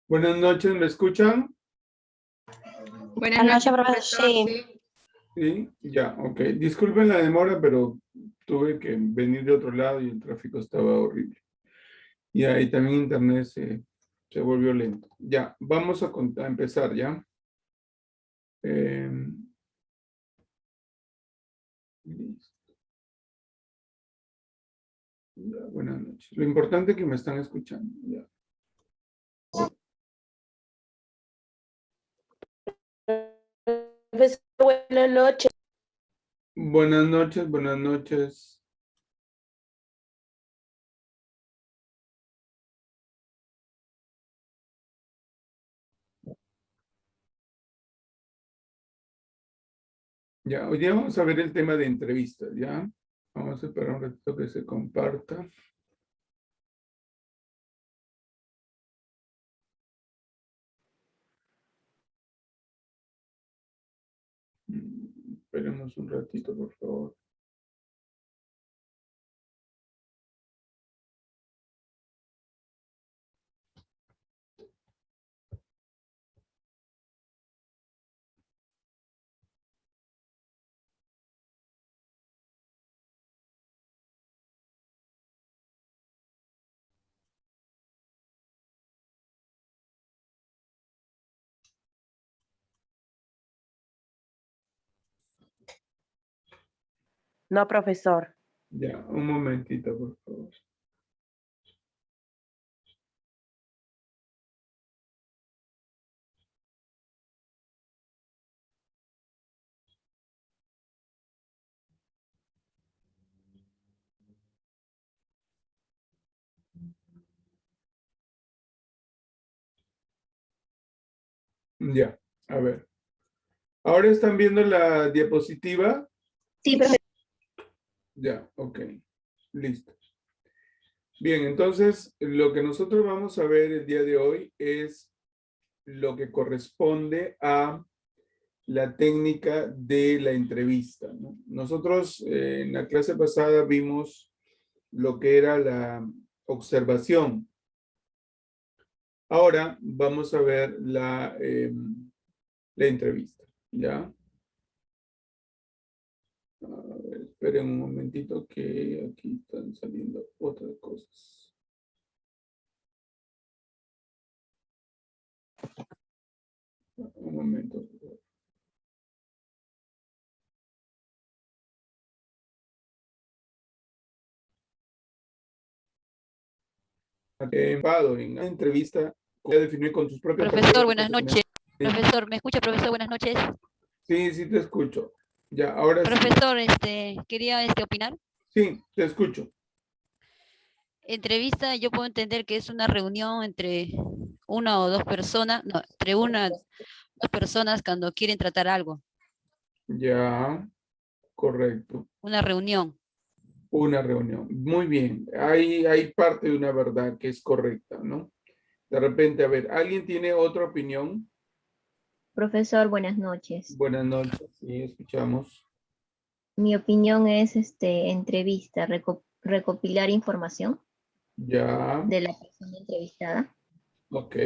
Buenas noches, ¿me escuchan? Buenas noches, profesor. Sí. Sí, ya, ok. Disculpen la demora, pero tuve que venir de otro lado y el tráfico estaba horrible. Y ahí también internet se volvió lento. Ya, vamos a empezar, ¿ya? Listo. Ya, buenas noches. Lo importante es que me están escuchando. Ya. Profesor, buenas noches. Buenas noches, buenas noches. Ya, hoy día vamos a ver el tema de entrevistas, ¿ya? Vamos a esperar un ratito que se comparta. Esperemos un ratito, por favor. No, profesor. Ya, un momentito, por favor. Ya, a ver. ¿Ahora están viendo la diapositiva? Sí, profesor. Ya, ok. Listo. Bien, entonces lo que nosotros vamos a ver el día de hoy es lo que corresponde a la técnica de la entrevista, ¿no? Nosotros en la clase pasada vimos lo que era la observación. Ahora vamos a ver la entrevista, ¿ya? A ver, esperen un momentito que aquí están saliendo otras cosas. Un momento, por favor. En una entrevista, voy a definir con tus propias Profesor, palabras. buenas noches. Profesor, ¿me escucha, profesor? Buenas noches. Sí, sí te escucho. Ya, ahora sí. Profesor, quería opinar. Sí, te escucho. Entrevista, yo puedo entender que es una reunión entre una o dos personas, no, entre una o dos personas cuando quieren tratar algo. Ya, correcto. Una reunión. Una reunión. Muy bien. Hay parte de una verdad que es correcta, ¿no? De repente, a ver, ¿alguien tiene otra opinión? Profesor, buenas noches. Buenas noches, sí, escuchamos. Mi opinión es entrevista, recopilar información Ya, de la persona entrevistada. ok.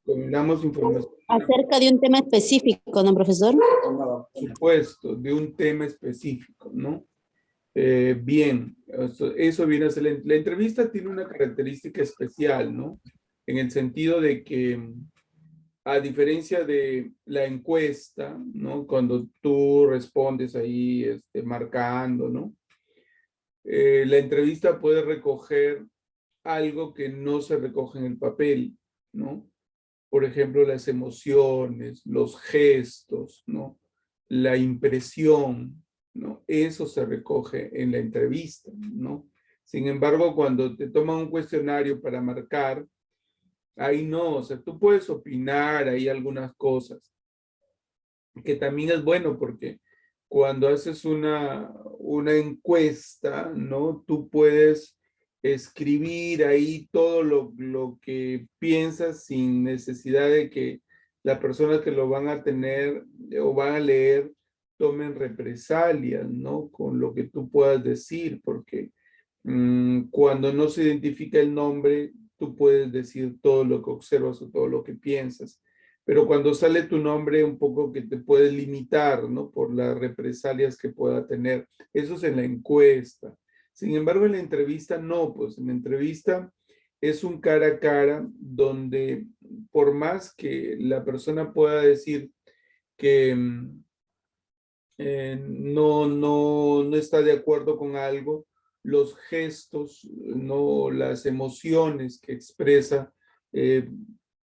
Combinamos información. Acerca de un tema específico, ¿no, profesor? Por supuesto, de un tema específico, ¿no? Bien, eso viene a ser, la entrevista tiene una característica especial, ¿no? En el sentido de que, a diferencia de la encuesta, ¿no? Cuando tú respondes ahí, marcando, ¿no? La entrevista puede recoger algo que no se recoge en el papel, ¿no? Por ejemplo, las emociones, los gestos, ¿no? La impresión, ¿no? Eso se recoge en la entrevista, ¿no? Sin embargo, cuando te toman un cuestionario para marcar, ahí no, o sea, tú puedes opinar ahí algunas cosas, que también es bueno porque cuando haces una encuesta, ¿no? Tú puedes escribir ahí todo lo que piensas sin necesidad de que las personas que lo van a tener o van a leer tomen represalias, ¿no? Con lo que tú puedas decir, porque cuando no se identifica el nombre, tú puedes decir todo lo que observas o todo lo que piensas. Pero cuando sale tu nombre, un poco que te puedes limitar, ¿no? Por las represalias que pueda tener. Eso es en la encuesta. Sin embargo, en la entrevista no, pues en la entrevista es un cara a cara donde por más que la persona pueda decir que no está de acuerdo con algo, los gestos, no, las emociones que expresa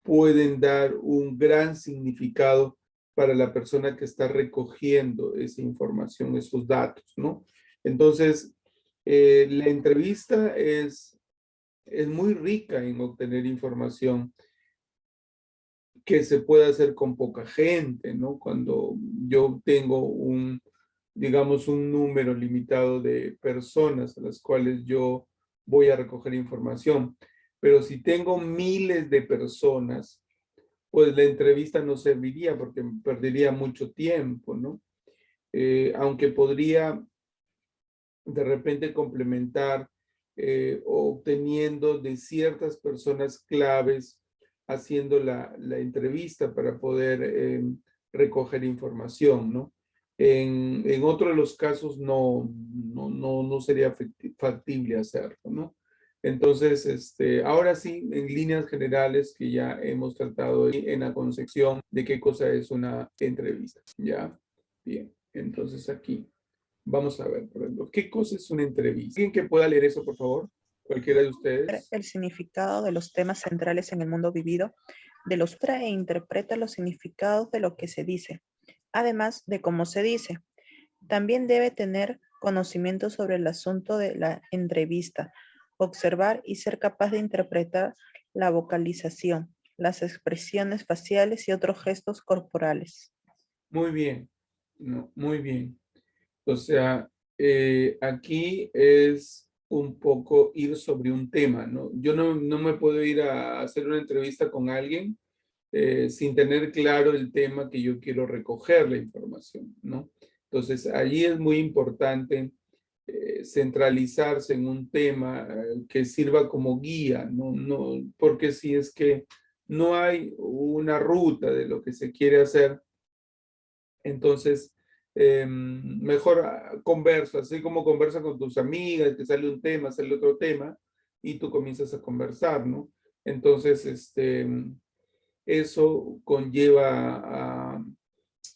pueden dar un gran significado para la persona que está recogiendo esa información, esos datos, ¿no? Entonces, la entrevista es muy rica en obtener información que se puede hacer con poca gente, ¿no? Cuando yo tengo digamos, un número limitado de personas a las cuales yo voy a recoger información. Pero si tengo miles de personas, pues la entrevista no serviría porque perdería mucho tiempo, ¿no? Aunque podría de repente complementar obteniendo de ciertas personas claves, haciendo la entrevista para poder recoger información, ¿no? En otro de los casos no sería factible hacerlo, ¿no? Entonces, ahora sí, en líneas generales que ya hemos tratado en la concepción de qué cosa es una entrevista, ¿ya? Bien, entonces aquí vamos a ver, por ejemplo, ¿qué cosa es una entrevista? ¿Alguien que pueda leer eso, por favor? Cualquiera de ustedes. El significado de los temas centrales en el mundo vivido, de los e interpreta los significados de lo que se dice, además de cómo se dice. También debe tener conocimiento sobre el asunto de la entrevista, observar y ser capaz de interpretar la vocalización, las expresiones faciales y otros gestos corporales. Muy bien, no, muy bien. O sea, aquí es un poco ir sobre un tema, ¿no? Yo no me puedo ir a hacer una entrevista con alguien sin tener claro el tema que yo quiero recoger la información, ¿no? Entonces, allí es muy importante centralizarse en un tema que sirva como guía, ¿no? Porque si es que no hay una ruta de lo que se quiere hacer, entonces mejor conversa, así como conversa con tus amigas, que sale un tema, sale otro tema, y tú comienzas a conversar, ¿no? Entonces, eso conlleva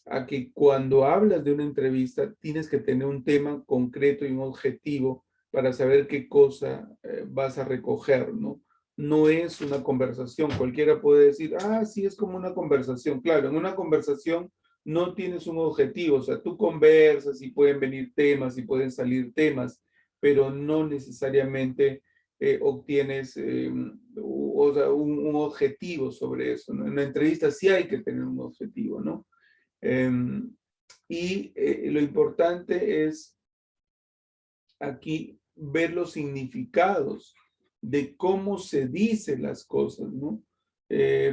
a que cuando hablas de una entrevista tienes que tener un tema concreto y un objetivo para saber qué cosa vas a recoger, ¿no? No es una conversación. Cualquiera puede decir, sí, es como una conversación. Claro, en una conversación no tienes un objetivo. O sea, tú conversas y pueden venir temas y pueden salir temas, pero no necesariamente obtienes o sea, un objetivo sobre eso, ¿no? En una entrevista sí hay que tener un objetivo, ¿no? Lo importante es aquí ver los significados de cómo se dicen las cosas, ¿no?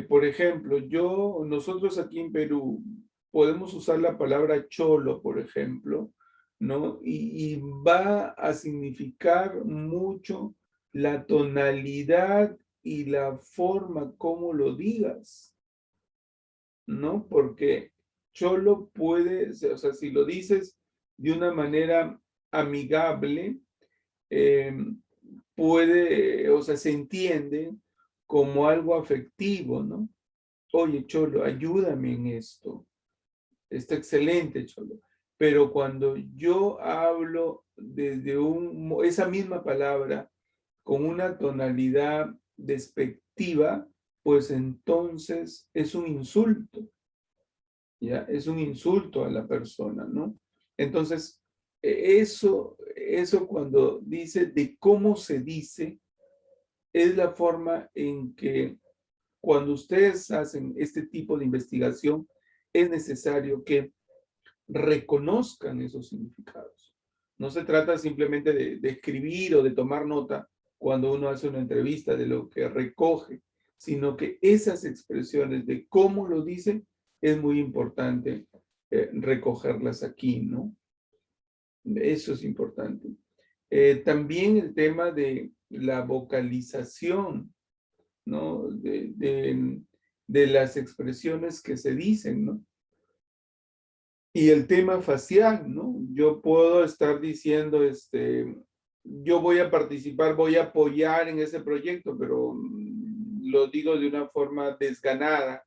Por ejemplo, nosotros aquí en Perú podemos usar la palabra cholo, por ejemplo, ¿no? Y va a significar mucho la tonalidad y la forma como lo digas, ¿no? Porque cholo puede, o sea, si lo dices de una manera amigable, puede, o sea, se entiende como algo afectivo, ¿no? Oye, cholo, ayúdame en esto. Está excelente, cholo. Pero cuando yo hablo desde esa misma palabra con una tonalidad despectiva, pues entonces es un insulto. ¿Ya? Es un insulto a la persona, ¿no? Entonces, eso cuando dice de cómo se dice, es la forma en que cuando ustedes hacen este tipo de investigación, es necesario que reconozcan esos significados. No se trata simplemente de escribir o de tomar nota cuando uno hace una entrevista de lo que recoge, sino que esas expresiones de cómo lo dicen es muy importante recogerlas aquí, ¿no? Eso es importante. También el tema de la vocalización. ¿no? De las expresiones que se dicen, ¿no? Y el tema facial, ¿no? Yo puedo estar diciendo, yo voy a participar, voy a apoyar en ese proyecto, pero lo digo de una forma desganada,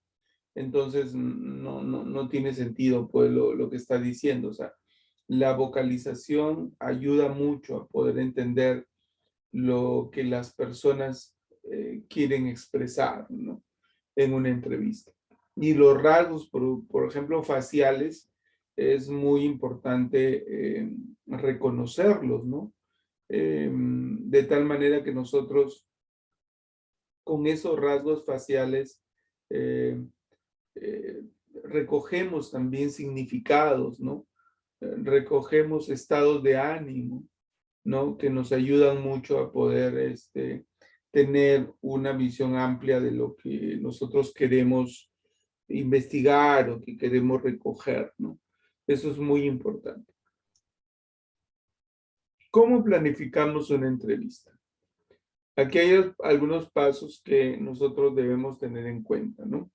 entonces no tiene sentido pues lo que está diciendo. O sea, la vocalización ayuda mucho a poder entender lo que las personas quieren expresar, ¿no? En una entrevista. Y los rasgos, por ejemplo, faciales, es muy importante reconocerlos, ¿no? De tal manera que nosotros con esos rasgos faciales recogemos también significados, ¿no? Recogemos estados de ánimo, ¿no? Que nos ayudan mucho a poder tener una visión amplia de lo que nosotros queremos investigar o que queremos recoger, ¿no? Eso es muy importante. ¿Cómo planificamos una entrevista? Aquí hay algunos pasos que nosotros debemos tener en cuenta, ¿no?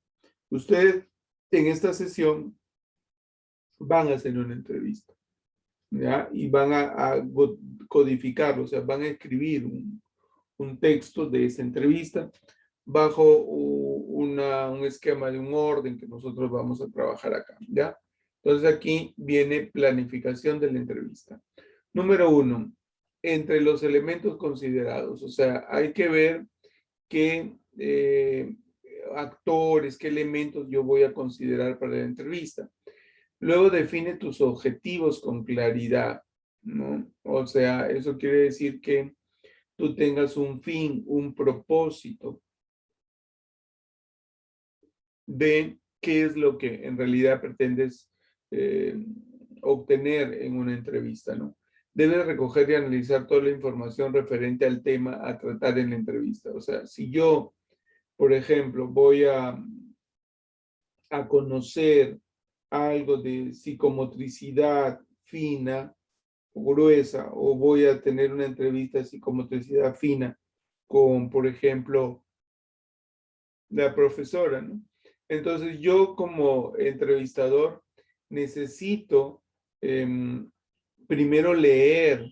Ustedes en esta sesión van a hacer una entrevista, ¿ya? Y van a codificarlo, o sea, van a escribir un texto de esa entrevista bajo un esquema de un orden que nosotros vamos a trabajar acá, ¿ya? Entonces aquí viene planificación de la entrevista. Número 1, entre los elementos considerados, o sea, hay que ver qué actores, qué elementos yo voy a considerar para la entrevista. Luego define tus objetivos con claridad, ¿no? O sea, eso quiere decir que tú tengas un fin, un propósito de qué es lo que en realidad pretendes obtener en una entrevista, ¿no? Debes recoger y analizar toda la información referente al tema a tratar en la entrevista. O sea, si yo, por ejemplo, voy a conocer algo de psicomotricidad fina o gruesa, o voy a tener una entrevista de psicomotricidad fina con, por ejemplo, la profesora, ¿no? Entonces yo como entrevistador necesito primero leer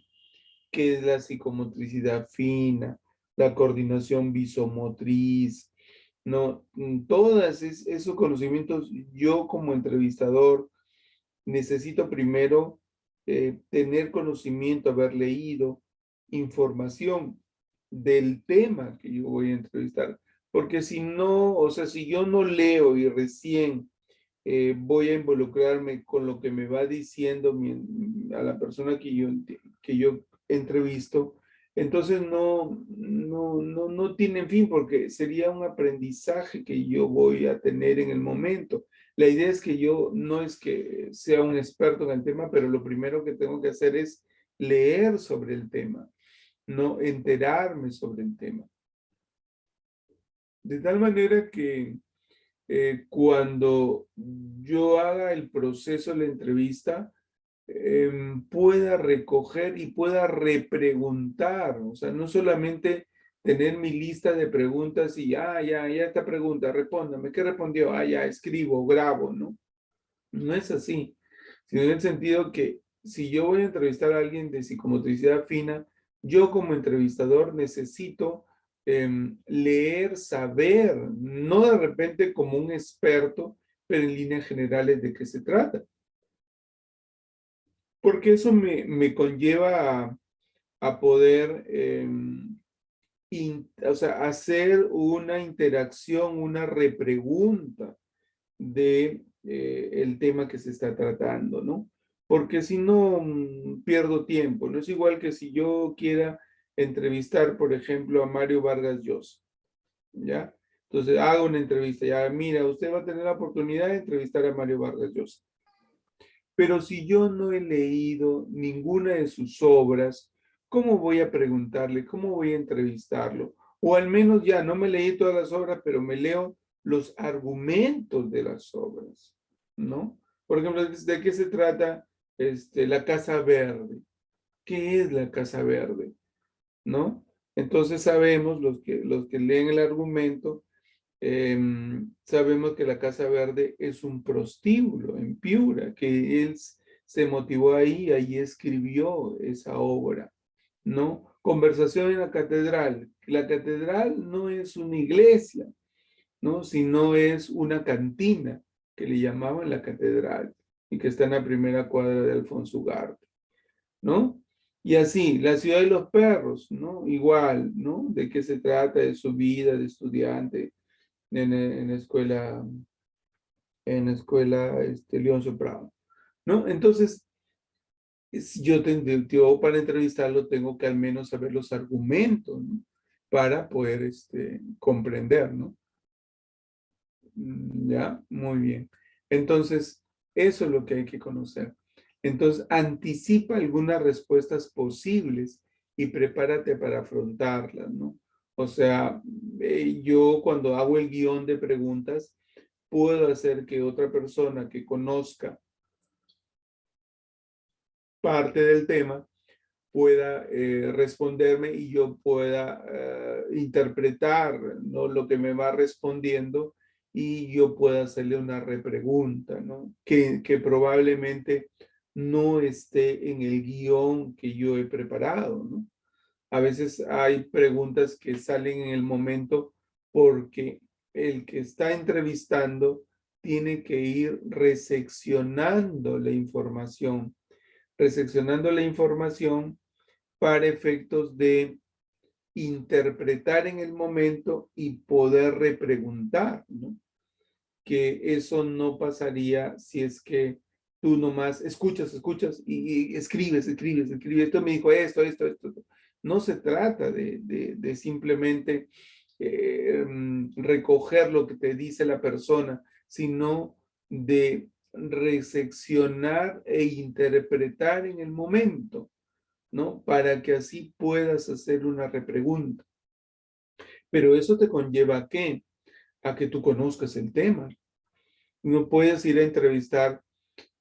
qué es la psicomotricidad fina, la coordinación visomotriz, ¿no? Todos esos conocimientos yo como entrevistador necesito primero tener conocimiento, haber leído información del tema que yo voy a entrevistar. Porque si no, o sea, si yo no leo y recién voy a involucrarme con lo que me va diciendo a la persona que yo entrevisto, entonces no tiene fin porque sería un aprendizaje que yo voy a tener en el momento. La idea es que yo no es que sea un experto en el tema, pero lo primero que tengo que hacer es leer sobre el tema, no enterarme sobre el tema. De tal manera que cuando yo haga el proceso de la entrevista, pueda recoger y pueda repreguntar. O sea, no solamente tener mi lista de preguntas y, ya esta pregunta, respóndame, ¿qué respondió? Ya escribo, grabo, ¿no? No es así, sino en el sentido que si yo voy a entrevistar a alguien de psicomotricidad fina, yo como entrevistador necesito leer, saber, no de repente como un experto, pero en líneas generales de qué se trata. Porque eso me conlleva a poder o sea, hacer una interacción, una repregunta de el tema que se está tratando, ¿no? Porque si no, pierdo tiempo. No es igual que si yo quiera entrevistar, por ejemplo, a Mario Vargas Llosa, ¿ya? Entonces hago una entrevista, ya, mira, usted va a tener la oportunidad de entrevistar a Mario Vargas Llosa. Pero si yo no he leído ninguna de sus obras, ¿cómo voy a preguntarle? ¿Cómo voy a entrevistarlo? O al menos ya, no me leí todas las obras, pero me leo los argumentos de las obras, ¿no? Por ejemplo, ¿de qué se trata la Casa Verde? ¿Qué es la Casa Verde? ¿No? Entonces sabemos, los que leen el argumento, sabemos que la Casa Verde es un prostíbulo en Piura, que él se motivó ahí escribió esa obra, ¿no? Conversación en la catedral. La catedral no es una iglesia, ¿no? Sino es una cantina que le llamaban la catedral y que está en la primera cuadra de Alfonso Ugarte, ¿no? Y así, la ciudad de los perros, ¿no? Igual, ¿no? ¿De qué se trata? De su vida de estudiante en escuela Leoncio Prado, ¿no? Entonces, yo para entrevistarlo tengo que al menos saber los argumentos, ¿no? Para poder comprender, ¿no? ¿Ya? Muy bien. Entonces, eso es lo que hay que conocer. Entonces, anticipa algunas respuestas posibles y prepárate para afrontarlas, ¿no? O sea, yo cuando hago el guión de preguntas, puedo hacer que otra persona que conozca parte del tema pueda responderme y yo pueda interpretar, ¿no? Lo que me va respondiendo y yo pueda hacerle una repregunta, ¿no? Que probablemente no esté en el guión que yo he preparado, ¿no? A veces hay preguntas que salen en el momento porque el que está entrevistando tiene que ir reseccionando la información para efectos de interpretar en el momento y poder repreguntar, ¿no? Que eso no pasaría si es que tú nomás escuchas y escribes. Esto me dijo esto. No se trata de simplemente recoger lo que te dice la persona, sino de reseccionar e interpretar en el momento, ¿no? Para que así puedas hacer una repregunta. Pero eso te conlleva ¿a qué? A que tú conozcas el tema. No puedes ir a entrevistar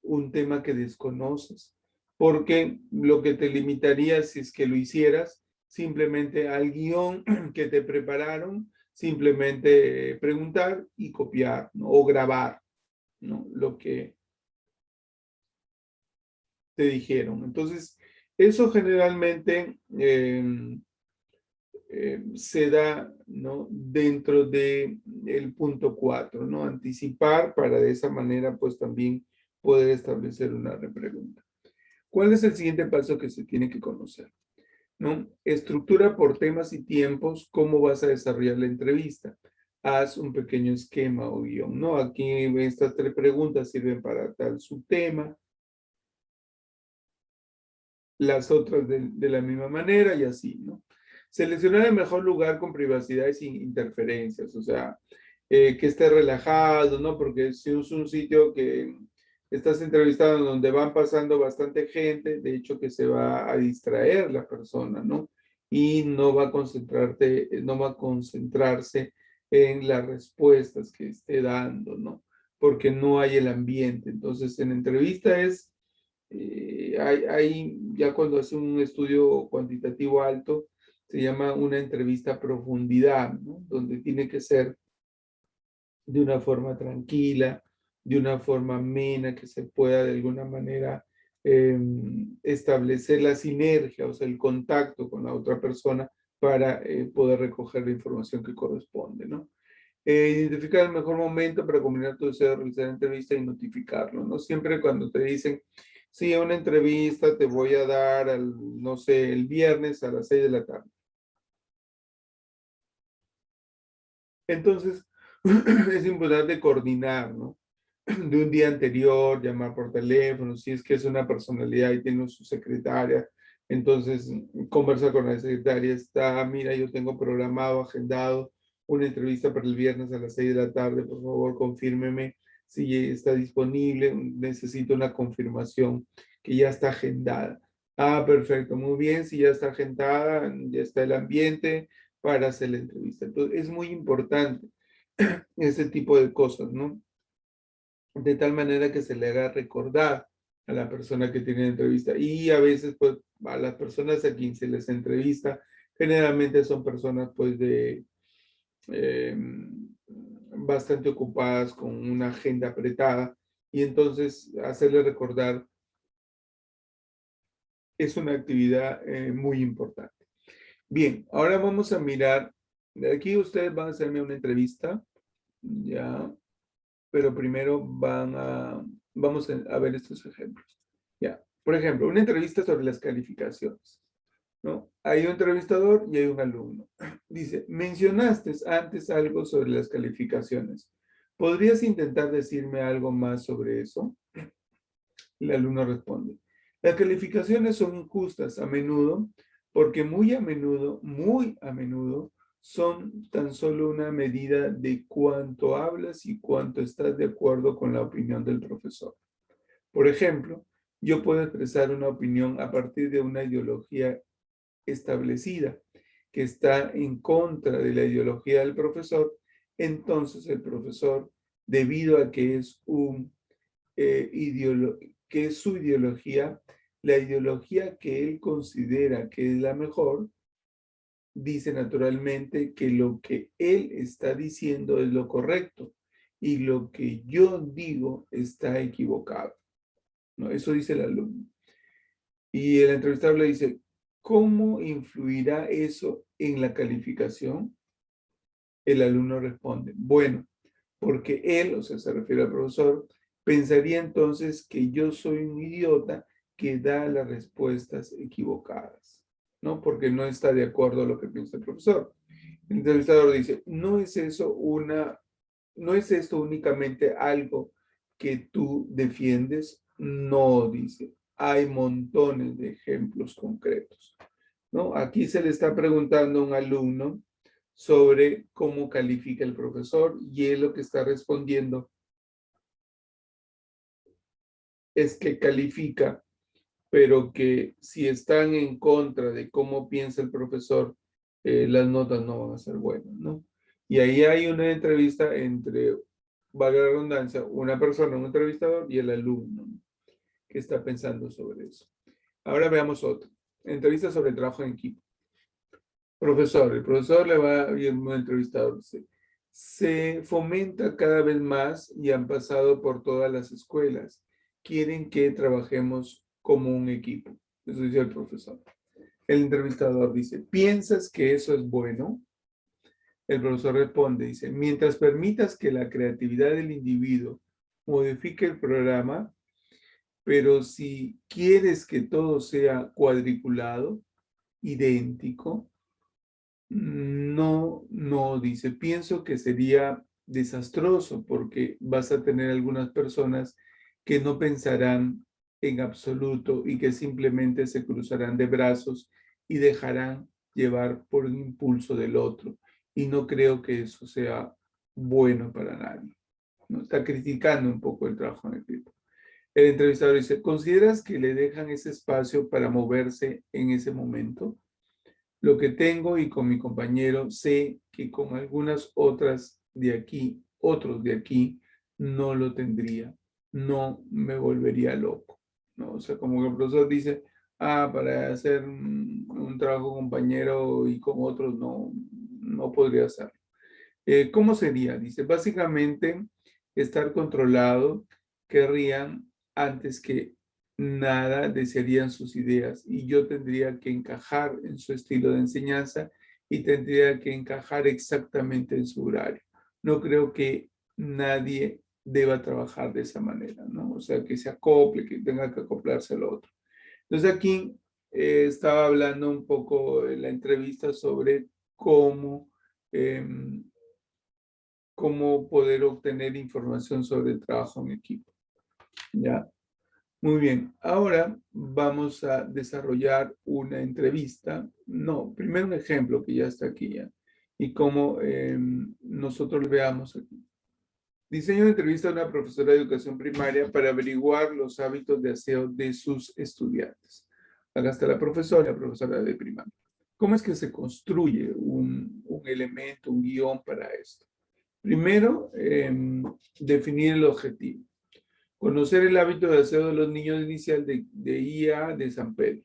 un tema que desconoces, porque lo que te limitaría si es que lo hicieras simplemente al guión que te prepararon, simplemente preguntar y copiar, ¿no? O grabar, ¿no? Lo que te dijeron. Entonces, eso generalmente se da, ¿no? Dentro del punto 4, ¿no? Anticipar para de esa manera pues también poder establecer una repregunta. ¿Cuál es el siguiente paso que se tiene que conocer? ¿No? Estructura por temas y tiempos, cómo vas a desarrollar la entrevista. Haz un pequeño esquema o guión, ¿no? Aquí estas 3 preguntas sirven para tal subtema, las otras de la misma manera y así, ¿no? Seleccionar el mejor lugar con privacidad y sin interferencias, o sea, que esté relajado, ¿no? Porque si es un sitio que estás entrevistando donde van pasando bastante gente, de hecho que se va a distraer la persona, ¿no? Y no va a concentrarse en las respuestas que esté dando, ¿no? Porque no hay el ambiente. Entonces, en entrevista es ya cuando hace un estudio cuantitativo alto, se llama una entrevista a profundidad, ¿no? Donde tiene que ser de una forma tranquila, de una forma amena, que se pueda de alguna manera establecer la sinergia, o sea, el contacto con la otra persona para poder recoger la información que corresponde, ¿no? Identificar el mejor momento para combinar tu deseo de realizar la entrevista y notificarlo, ¿no? Siempre cuando te dicen, sí, una entrevista te voy a dar, no sé, el viernes a las 6 de la tarde. Entonces, es importante coordinar, ¿no? De un día anterior, llamar por teléfono, si es que es una personalidad y tiene su secretaria, entonces conversar con la secretaria, mira, yo tengo programado, agendado una entrevista para el viernes a las 6 de la tarde, por favor, confírmeme si está disponible, necesito una confirmación que ya está agendada. Ah, perfecto, muy bien, si ya está agendada, ya está el ambiente para hacer la entrevista. Entonces, es muy importante ese tipo de cosas, ¿no? De tal manera que se le haga recordar a la persona que tiene la entrevista. Y a veces, pues, a las personas a quien se les entrevista, Generalmente son personas pues bastante ocupadas con una agenda apretada y entonces hacerle recordar es una actividad muy importante. Bien, ahora vamos a mirar, de aquí ustedes van a hacerme una entrevista, ya, pero primero vamos a ver estos ejemplos. Ya, por ejemplo, una entrevista sobre las calificaciones, ¿no? Hay un entrevistador y hay un alumno. Dice, mencionaste antes algo sobre las calificaciones. ¿Podrías intentar decirme algo más sobre eso? El alumno responde, las calificaciones son injustas a menudo porque muy a menudo, son tan solo una medida de cuánto hablas y cuánto estás de acuerdo con la opinión del profesor. Por ejemplo, yo puedo expresar una opinión a partir de una ideología establecida que está en contra de la ideología del profesor, entonces el profesor, debido a que es que es su ideología, la ideología que él considera que es la mejor, dice naturalmente que lo que él está diciendo es lo correcto y lo que yo digo está equivocado, ¿no? Eso dice el alumno. Y el entrevistador le dice, ¿cómo influirá eso en la calificación? El alumno responde, bueno, porque él, o sea, se refiere al profesor, pensaría entonces que yo soy un idiota que da las respuestas equivocadas, ¿no? Porque no está de acuerdo a lo que piensa el profesor. El entrevistador dice, no es esto únicamente algo que tú defiendes. No, dice, hay montones de ejemplos concretos, ¿no? Aquí se le está preguntando a un alumno sobre cómo califica el profesor y él lo que está respondiendo es que califica, pero que si están en contra de cómo piensa el profesor, las notas no van a ser buenas, ¿no? Y ahí hay una entrevista entre, valga la redundancia, una persona, un entrevistador y el alumno, ¿no?, que está pensando sobre eso. Ahora veamos otro. Entrevista sobre el trabajo en equipo. Profesor, el profesor le va a ir un entrevistador. Dice, se fomenta cada vez más y han pasado por todas las escuelas. Quieren que trabajemos como un equipo. Eso dice el profesor. El entrevistador dice, ¿piensas que eso es bueno? El profesor responde, dice, mientras permitas que la creatividad del individuo modifique el programa, pero si quieres que todo sea cuadriculado, idéntico, no, dice, pienso que sería desastroso porque vas a tener algunas personas que no pensarán en absoluto y que simplemente se cruzarán de brazos y dejarán llevar por un impulso del otro. Y no creo que eso sea bueno para nadie, ¿no? Está criticando un poco el trabajo en equipo. El entrevistador dice, ¿consideras que le dejan ese espacio para moverse en ese momento? Lo que tengo y con mi compañero sé que con algunas otros de aquí, no lo tendría. No me volvería loco, ¿no? O sea, como que el profesor dice, para hacer un trabajo compañero y con otros no podría hacerlo. ¿Cómo sería? Dice, básicamente, estar controlado, querrían antes que nada desearían sus ideas y yo tendría que encajar en su estilo de enseñanza y tendría que encajar exactamente en su horario. No creo que nadie deba trabajar de esa manera, ¿no? O sea, que se acople, que tenga que acoplarse al otro. Entonces aquí estaba hablando un poco en la entrevista sobre cómo poder obtener información sobre el trabajo en equipo. ¿Ya? Muy bien, ahora vamos a desarrollar una entrevista. No, primero un ejemplo que ya está aquí ya. Y cómo nosotros lo veamos aquí. Diseño una entrevista a una profesora de educación primaria para averiguar los hábitos de aseo de sus estudiantes. Acá está la profesora de primaria. ¿Cómo es que se construye un elemento, un guión para esto? Primero, definir el objetivo. Conocer el hábito de aseo de los niños inicial de IA de San Pedro.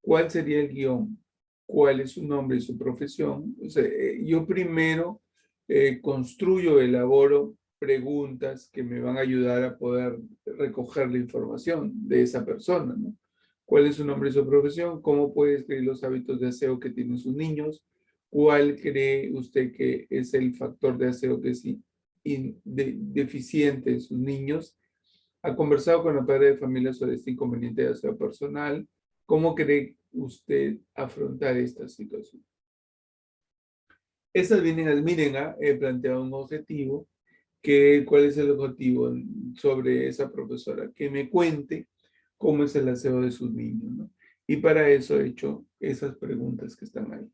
¿Cuál sería el guión? cuál es su nombre y su profesión. O sea, yo primero construyo, elaboro preguntas que me van a ayudar a poder recoger la información de esa persona, ¿no? ¿Cuál es su nombre y su profesión? ¿Cómo puede describir los hábitos de aseo que tienen sus niños? ¿Cuál cree usted que es el factor de aseo que es deficiente en sus niños? ¿Ha conversado con la padre de familia sobre este inconveniente de aseo personal? ¿Cómo cree usted afrontar esta situación? Estas vienen, miren, he planteado un objetivo. ¿Cuál es el objetivo sobre esa profesora? Que me cuente cómo es el aseo de sus niños, ¿no? Y para eso he hecho esas preguntas que están ahí.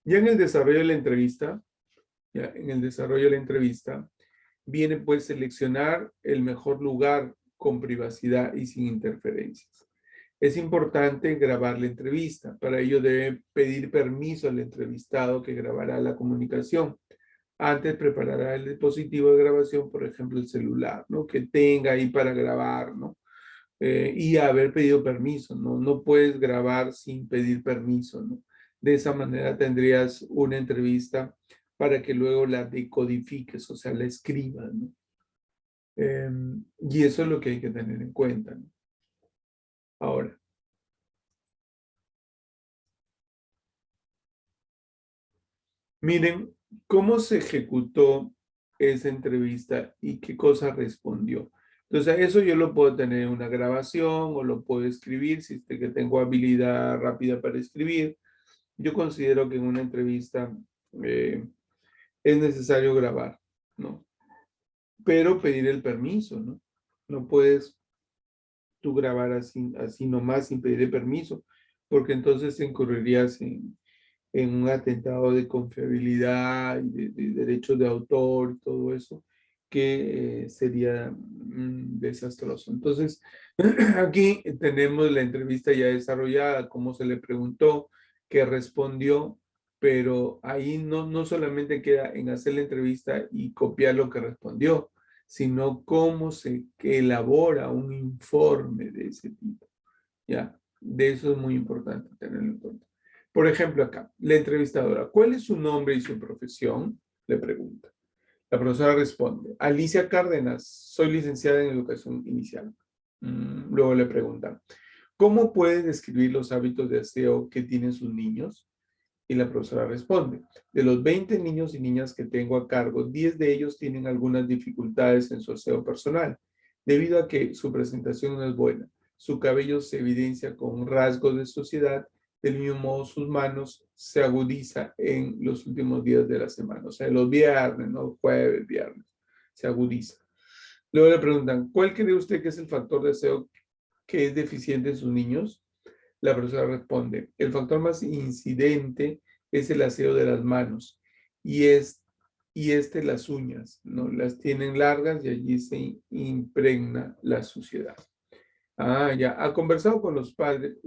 Ya en el desarrollo de la entrevista, viene pues seleccionar el mejor lugar con privacidad y sin interferencias. Es importante grabar la entrevista. Para ello debe pedir permiso al entrevistado que grabará la comunicación. Antes preparará el dispositivo de grabación, por ejemplo, el celular, ¿no? Que tenga ahí para grabar, ¿no? Y haber pedido permiso, ¿no? No puedes grabar sin pedir permiso, ¿no? De esa manera tendrías una entrevista para que luego la decodifiques, o sea, la escribas, ¿no? Y eso es lo que hay que tener en cuenta, ¿no? Ahora, miren cómo se ejecutó esa entrevista y qué cosa respondió. Entonces, eso yo lo puedo tener en una grabación o lo puedo escribir si es que tengo habilidad rápida para escribir. Yo considero que en una entrevista es necesario grabar, ¿no? Pero pedir el permiso, ¿no? No puedes tú grabar así nomás sin pedir el permiso, porque entonces incurrirías en un atentado de confiabilidad y de derechos de autor y todo eso, que sería desastroso. Entonces, aquí tenemos la entrevista ya desarrollada, cómo se le preguntó, qué respondió, pero ahí no solamente queda en hacer la entrevista y copiar lo que respondió, sino cómo se elabora un informe de ese tipo. ¿Ya? De eso es muy importante tenerlo en cuenta. Por ejemplo, acá, la entrevistadora, ¿cuál es su nombre y su profesión? Le pregunta. La profesora responde, Alicia Cárdenas, soy licenciada en educación inicial. Luego le pregunta, ¿cómo puede describir los hábitos de aseo que tienen sus niños? Y la profesora responde, de los 20 niños y niñas que tengo a cargo, 10 de ellos tienen algunas dificultades en su aseo personal, debido a que su presentación no es buena. Su cabello se evidencia con rasgos de suciedad, del mismo modo sus manos se agudiza en los últimos días de la semana, o sea, los viernes, ¿no? Jueves, viernes, se agudiza. Luego le preguntan, ¿cuál cree usted que es el factor de aseo que es deficiente en sus niños? La profesora responde, el factor más incidente es el aseo de las manos y las uñas, ¿no? Las tienen largas y allí se impregna la suciedad. Ya, ha conversado con los padres,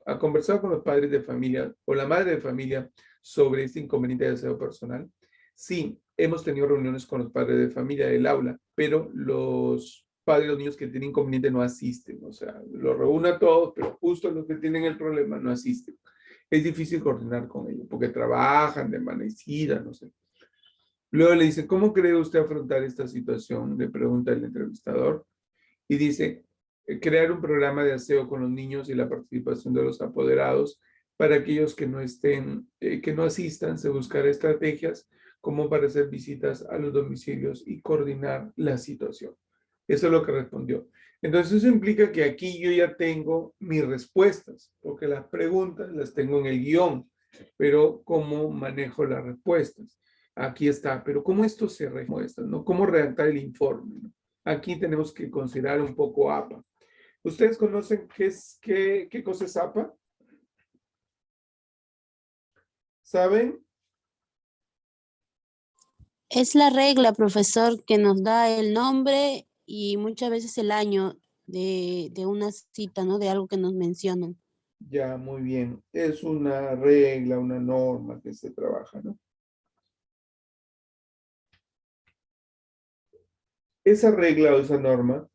ha conversado con los padres de familia o la madre de familia sobre este inconveniente de aseo personal. Sí, hemos tenido reuniones con los padres de familia del aula, pero los padres de los niños que tienen inconveniente no asisten, o sea, los reúne a todos, pero justo los que tienen el problema no asisten. Es difícil coordinar con ellos porque trabajan de amanecida, no sé. Luego le dice, ¿cómo cree usted afrontar esta situación? Le pregunta el entrevistador y dice, crear un programa de aseo con los niños y la participación de los apoderados para aquellos que no que no asistan, se buscar estrategias como para hacer visitas a los domicilios y coordinar la situación. Eso es lo que respondió. Entonces eso implica que aquí yo ya tengo mis respuestas, porque las preguntas las tengo en el guión, pero ¿cómo manejo las respuestas? Aquí está, pero ¿cómo esto se remuestra? ¿No? ¿Cómo redactar el informe? ¿No? Aquí tenemos que considerar un poco APA. ¿Ustedes conocen qué cosa es APA? ¿Saben? Es la regla, profesor, que nos da el nombre y muchas veces el año de una cita, ¿no? De algo que nos mencionan. Ya, muy bien. Es una regla, una norma que se trabaja, ¿no? Esa regla o esa norma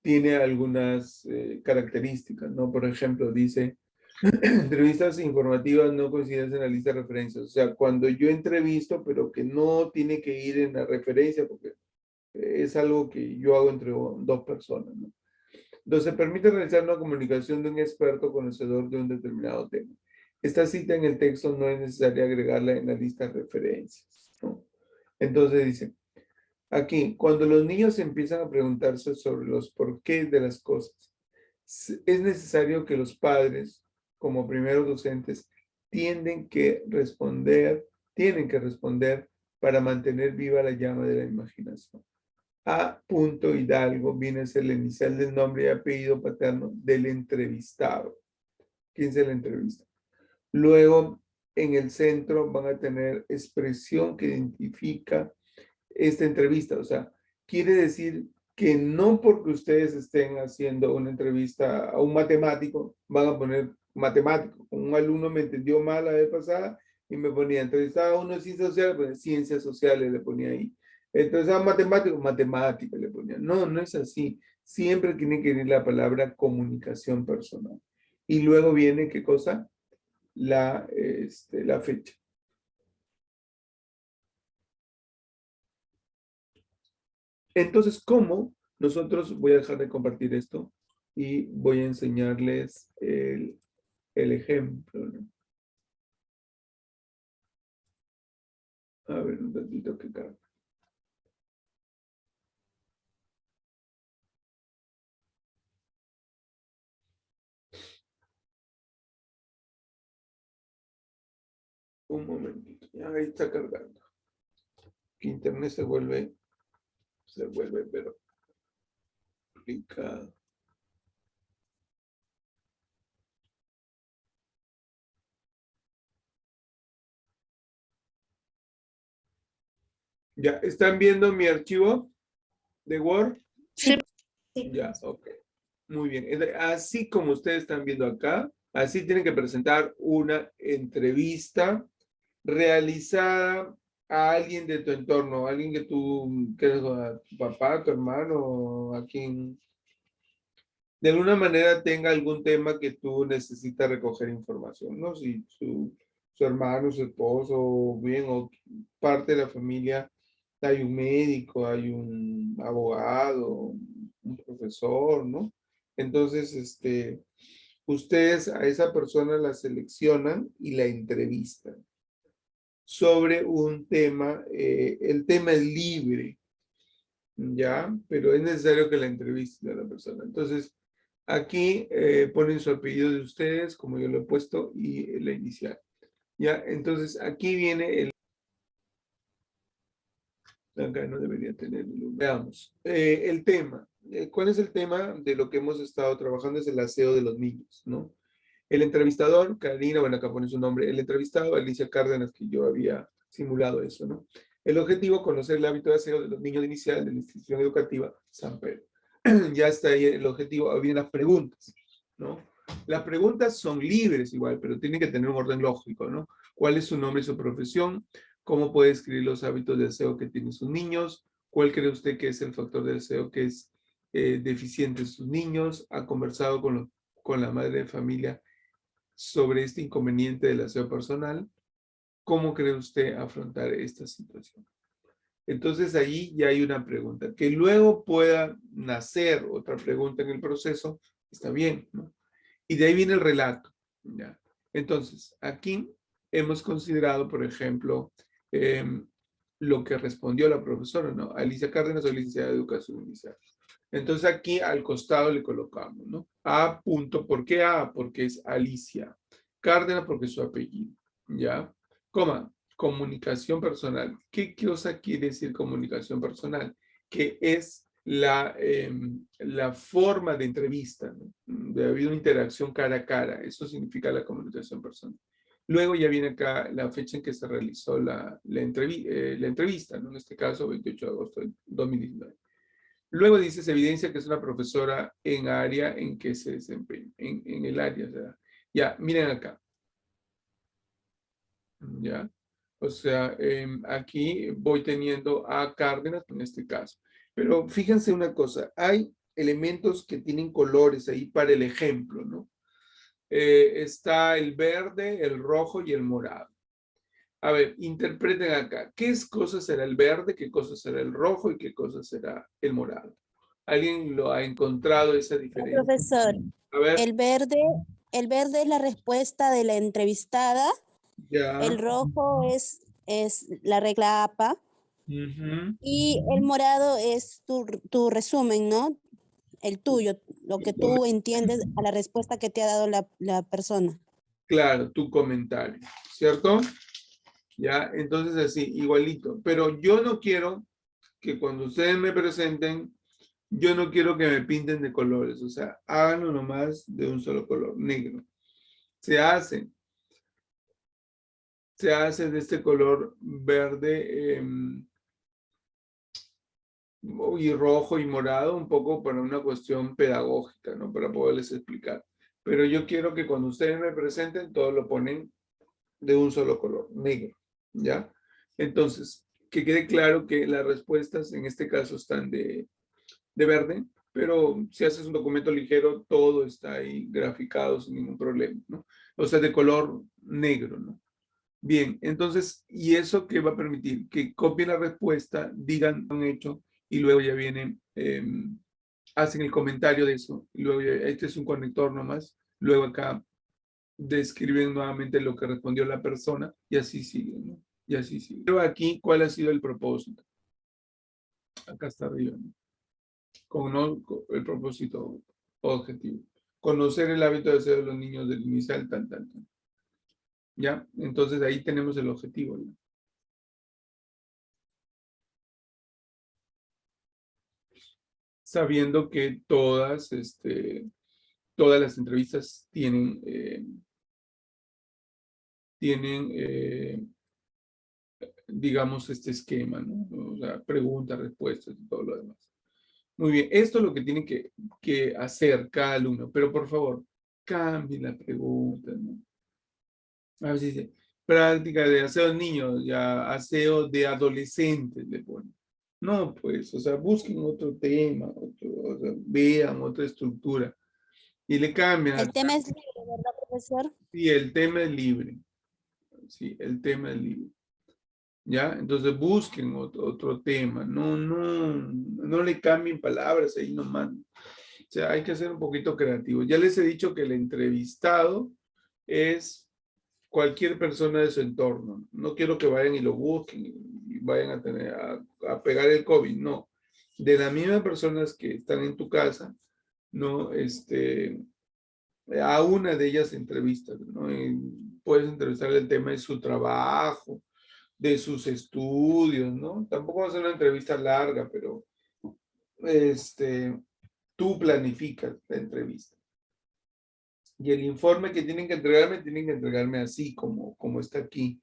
tiene algunas características, ¿no? Por ejemplo, dice, entrevistas informativas no coinciden en la lista de referencias. O sea, cuando yo entrevisto, pero que no tiene que ir en la referencia, porque es algo que yo hago entre dos personas, ¿no? Entonces, permite realizar una comunicación de un experto conocedor de un determinado tema. Esta cita en el texto no es necesario agregarla en la lista de referencias, ¿no? Entonces dice, aquí, cuando los niños empiezan a preguntarse sobre los porqués de las cosas, es necesario que los padres, como primeros docentes, tienen que responder para mantener viva la llama de la imaginación. A. Hidalgo viene a ser la inicial del nombre y apellido paterno del entrevistado. ¿Quién se le entrevista? Luego, en el centro van a tener expresión que identifica esta entrevista. O sea, quiere decir que no porque ustedes estén haciendo una entrevista a un matemático, van a poner matemático. Un alumno me entendió mal la vez pasada y me ponía entrevistado a uno de ciencias sociales, pues ciencias sociales le ponía ahí. Entonces a matemático, matemática le ponía. No, no es así. Siempre tiene que venir la palabra comunicación personal. Y luego viene, ¿qué cosa? La fecha. Entonces, ¿cómo? Nosotros voy a dejar de compartir esto y voy a enseñarles el ejemplo, ¿no? A ver, un ratito que carga. Un momentito, ya ahí está cargando. Que internet se vuelve, pero complicado. ¿Ya están viendo mi archivo de Word? Sí. Ya, ok. Muy bien. Así como ustedes están viendo acá, así tienen que presentar una entrevista realizada a alguien de tu entorno, alguien que tú, a tu papá, tu hermano, a quien de alguna manera tenga algún tema que tú necesitas recoger información, ¿no? Si su hermano, su esposo, bien, o parte de la familia, hay un médico, hay un abogado, un profesor, ¿no? Entonces, ustedes a esa persona la seleccionan y la entrevistan sobre un tema, el tema es libre, ¿ya? Pero es necesario que la entrevisten a la persona. Entonces, aquí ponen su apellido de ustedes, como yo lo he puesto, y la inicial. ¿Ya? Entonces, aquí viene el... Acá no debería tener... Veamos. El tema. ¿Cuál es el tema de lo que hemos estado trabajando? Es el aseo de los niños, ¿no? El entrevistador, Karina, bueno, acá pone su nombre. El entrevistado, Alicia Cárdenas, que yo había simulado eso, ¿no? El objetivo, conocer el hábito de aseo de los niños inicial de la institución educativa San Pedro. Ya está ahí el objetivo. Ahora vienen las preguntas, ¿no? Las preguntas son libres igual, pero tienen que tener un orden lógico, ¿no? ¿Cuál es su nombre y su profesión? ¿Cómo puede escribir los hábitos de aseo que tienen sus niños? ¿Cuál cree usted que es el factor de aseo que es deficiente en sus niños? ¿Ha conversado con la madre de familia sobre este inconveniente del aseo personal? ¿Cómo cree usted afrontar esta situación? Entonces ahí ya hay una pregunta. Que luego pueda nacer otra pregunta en el proceso, está bien, ¿no? Y de ahí viene el relato, ¿ya? Entonces, aquí hemos considerado, por ejemplo, lo que respondió la profesora, ¿no? Alicia Cárdenas, soy licenciada de Educación Inicial. Entonces aquí al costado le colocamos, ¿no? A punto, ¿por qué A? Porque es Alicia. Cárdenas porque es su apellido, ¿ya? Coma, comunicación personal. ¿Qué cosa quiere decir comunicación personal? Que es la forma de entrevista, ¿no? De haber una interacción cara a cara. Eso significa la comunicación personal. Luego ya viene acá la fecha en que se realizó la entrevista, ¿no? En este caso, 28 de agosto de 2019. Luego dice, se evidencia que es una profesora en área en que se desempeña, en el área. O sea, ya, miren acá. ¿Ya? O sea, aquí voy teniendo a Cárdenas en este caso. Pero fíjense una cosa, hay elementos que tienen colores ahí para el ejemplo, ¿no? Está el verde, el rojo y el morado. A ver, interpreten acá. ¿Qué cosa será el verde, qué cosa será el rojo y qué cosa será el morado? ¿Alguien lo ha encontrado esa diferencia? Profesor, A ver, el verde es la respuesta de la entrevistada, ya. el rojo es la regla APA Ujú. y el morado es tu resumen, ¿no? El tuyo, lo que tú entiendes a la respuesta que te ha dado la persona. Claro, tu comentario, ¿cierto? Ya, entonces así, igualito. Pero yo no quiero que cuando ustedes me presenten, yo no quiero que me pinten de colores. O sea, háganlo nomás de un solo color, negro. Se hace de este color verde y rojo y morado, un poco para una cuestión pedagógica, ¿no? Para poderles explicar. Pero yo quiero que cuando ustedes me presenten, todos lo ponen de un solo color, negro, ¿ya? Entonces, que quede claro que las respuestas en este caso están de verde, pero si haces un documento ligero, todo está ahí graficado sin ningún problema, ¿no? O sea, de color negro, ¿no? Bien, entonces, ¿y eso qué va a permitir? Que copien la respuesta, digan un hecho y luego ya vienen, hacen el comentario de eso. Y luego este es un conector nomás. Luego acá describen nuevamente lo que respondió la persona y así sigue, ¿no? Y así sigue. Pero aquí, ¿cuál ha sido el propósito? Acá está arriba, ¿no? Con el propósito objetivo. Conocer el hábito de ser de los niños del inicial, tal. ¿Ya? Entonces ahí tenemos el objetivo, ¿no? Sabiendo que todas las entrevistas tienen digamos, este esquema, ¿no? O sea, preguntas, respuestas y todo lo demás. Muy bien, esto es lo que tiene que hacer cada alumno, pero por favor, cambien la pregunta, ¿no? A ver si dice, práctica de aseo de niños, ya aseo de adolescentes le ponen. No, pues, o sea, busquen otro tema, o sea, vean otra estructura y le cambian. El tema es libre, ¿verdad, profesor? Sí, el tema es libre. Sí, el tema es libre. ¿Ya? Entonces busquen otro tema. No le cambien palabras ahí nomás. O sea, hay que ser un poquito creativos. Ya les he dicho que el entrevistado es cualquier persona de su entorno. No quiero que vayan y lo busquen y vayan a pegar el COVID. No. De las mismas personas que están en tu casa, ¿no? A una de ellas entrevistas, ¿no? Y puedes entrevistar el tema de su trabajo, de sus estudios, ¿no? Tampoco va a ser una entrevista larga, pero tú planificas la entrevista. Y el informe que tienen que entregarme así como está aquí.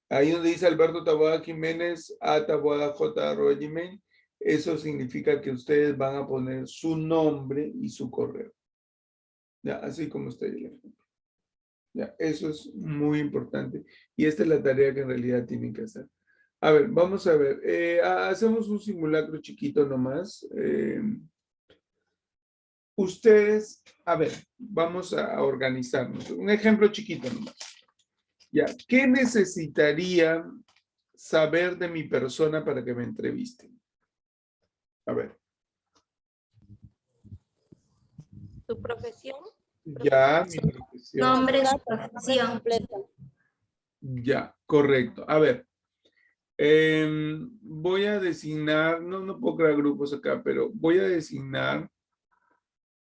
Ahí donde dice Alberto Taboada Jiménez, a Taboada J. Gmail, eso significa que ustedes van a poner su nombre y su correo. Ya, así como está ahí el ejemplo. Ya, eso es muy importante. Y esta es la tarea que en realidad tienen que hacer. A ver, vamos a ver. Hacemos un simulacro chiquito nomás. Ustedes, a ver, vamos a organizarnos. Un ejemplo chiquito nomás. Ya, ¿qué necesitaría saber de mi persona para que me entrevisten? A ver. ¿Tu profesión? Ya, mi profesión. Nombre, Datos, profesión. completo. Ya, correcto. A ver. Voy a designar, no puedo crear grupos acá, pero voy a designar,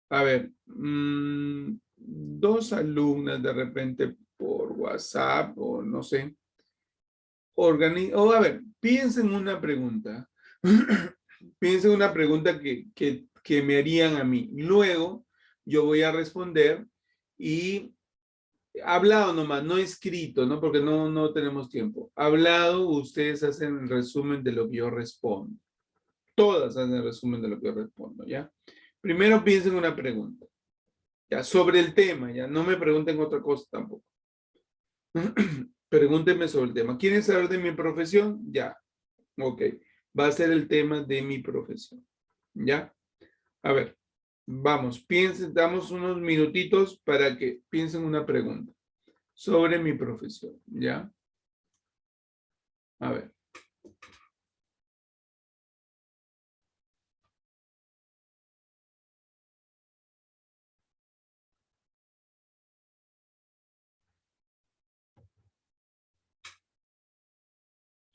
a ver, 2 alumnas de repente por WhatsApp o no sé. O a ver, piensen una pregunta. Piensen una pregunta que me harían a mí. Luego yo voy a responder y hablado nomás, no escrito, ¿no? Porque no tenemos tiempo. Hablado, ustedes hacen el resumen de lo que yo respondo. Todas hacen el resumen de lo que yo respondo, ¿ya? Primero piensen una pregunta, ¿ya? Sobre el tema, ¿ya? No me pregunten otra cosa tampoco. Pregúntenme sobre el tema. ¿Quieren saber de mi profesión? Ya. Ok. Va a ser el tema de mi profesión. ¿Ya? A ver. Vamos, piensen, damos unos minutitos para que piensen una pregunta sobre mi profesión, ¿ya? A ver.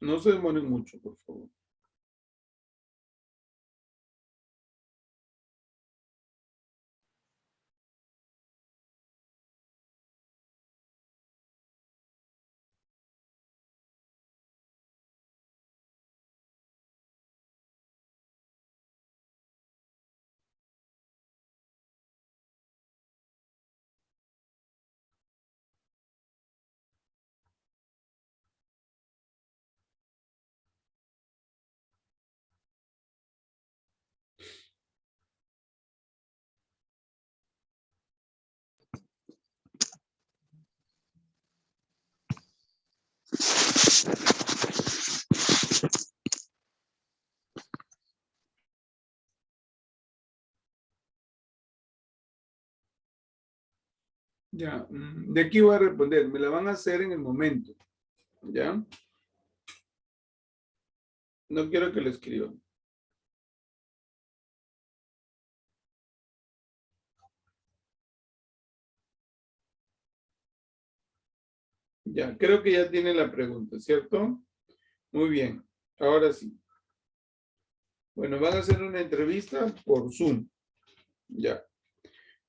No se demoren mucho, por favor. Ya, de aquí voy a responder. Me la van a hacer en el momento. ¿Ya? No quiero que lo escriban. Ya, creo que ya tiene la pregunta, ¿cierto? Muy bien. Ahora sí. Bueno, van a hacer una entrevista por Zoom. Ya.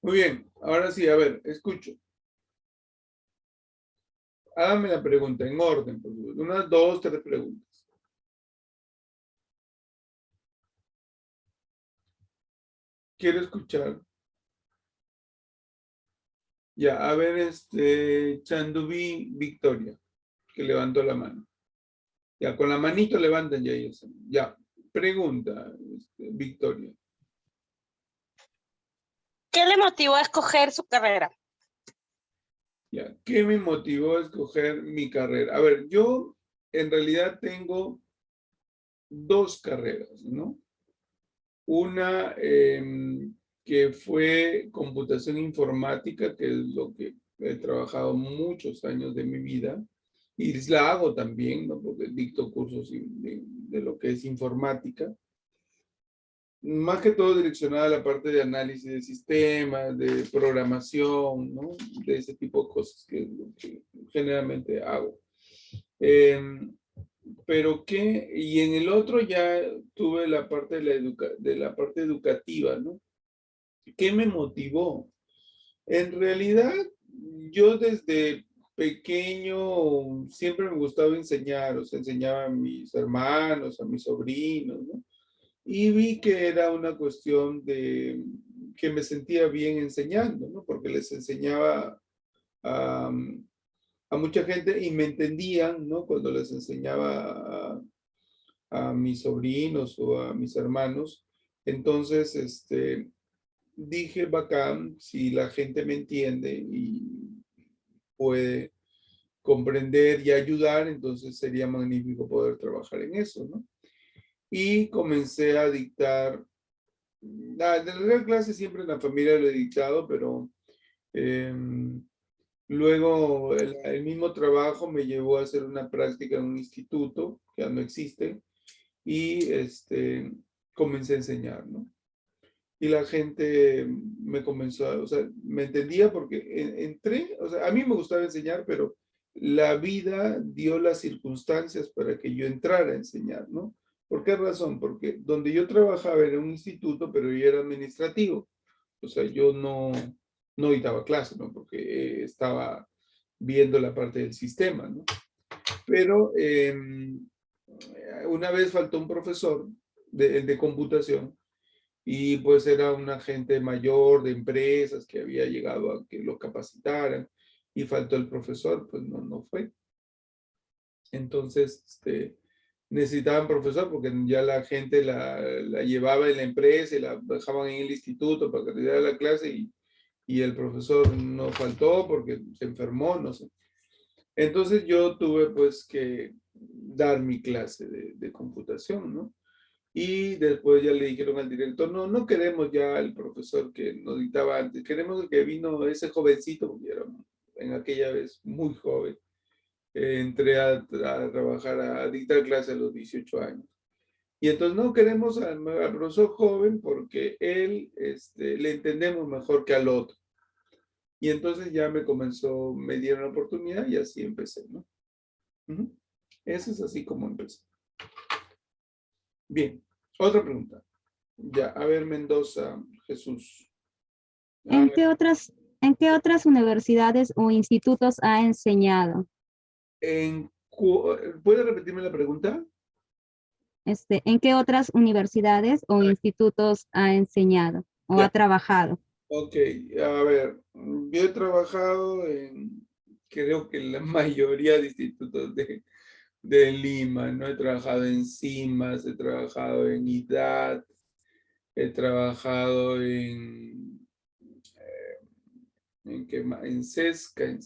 Muy bien. Ahora sí, a ver, escucho. Hágame la pregunta en orden, por favor. Unas 2, 3 preguntas. Quiero escuchar. Ya, a ver, Chandubi Victoria, que levantó la mano. Ya, con la manito levantan ya ellos. Ya, pregunta, Victoria. ¿Qué le motivó a escoger su carrera? Ya, ¿qué me motivó a escoger mi carrera? A ver, yo en realidad tengo 2 carreras, ¿no? Una que fue computación informática, que es lo que he trabajado muchos años de mi vida, y la hago también, ¿no? Porque dicto cursos de lo que es informática. Más que todo direccionada a la parte de análisis de sistemas, de programación, ¿no? De ese tipo de cosas que es lo que generalmente hago. Pero qué, y en el otro ya tuve la parte de la parte educativa, ¿no? ¿Qué me motivó? En realidad, yo desde pequeño siempre me gustaba enseñar, o sea, enseñaba a mis hermanos, a mis sobrinos, ¿no? Y vi que era una cuestión de que me sentía bien enseñando, ¿no? Porque les enseñaba a, a mucha gente y me entendían, ¿no? Cuando les enseñaba a mis sobrinos o a mis hermanos. Entonces, dije, bacán, si la gente me entiende y puede comprender y ayudar, entonces sería magnífico poder trabajar en eso, ¿no? Y comencé a dictar, de la clase siempre en la familia lo he dictado, pero luego el mismo trabajo me llevó a hacer una práctica en un instituto, que ya no existe, y comencé a enseñar, ¿no? Y la gente me comenzó, o sea, me entendía porque entré, o sea, a mí me gustaba enseñar, pero la vida dio las circunstancias para que yo entrara a enseñar, ¿no? ¿Por qué razón? Porque donde yo trabajaba era un instituto, pero yo era administrativo. O sea, yo no dictaba clase, ¿no? Porque estaba viendo la parte del sistema, ¿no? Pero una vez faltó un profesor de computación y pues era un agente mayor de empresas que había llegado a que lo capacitaran y faltó el profesor, pues no fue. Entonces, necesitaban profesor porque ya la gente la llevaba en la empresa y la dejaban en el instituto para que le diera la clase y el profesor no faltó porque se enfermó, no sé. Entonces yo tuve pues que dar mi clase de computación, ¿no? Y después ya le dijeron al director, no, no queremos ya el profesor que nos dictaba antes, queremos el que vino ese jovencito, porque era en aquella vez muy joven. Entré a trabajar, a dictar clases a los 18 años. Y entonces no queremos al profesor joven porque él le entendemos mejor que al otro. Y entonces ya me dieron la oportunidad y así empecé, ¿no? Eso es así como empecé. Bien, otra pregunta. Ya, a ver, Mendoza, Jesús. ¿En qué otras universidades o institutos ha enseñado? ¿Puede repetirme la pregunta? ¿En qué otras universidades o institutos ha enseñado o Ya. ha trabajado? Ok, a ver, yo he trabajado en, creo que en la mayoría de institutos de Lima, ¿no? He trabajado en CIMAS, he trabajado en IDAT, he trabajado en CESCA,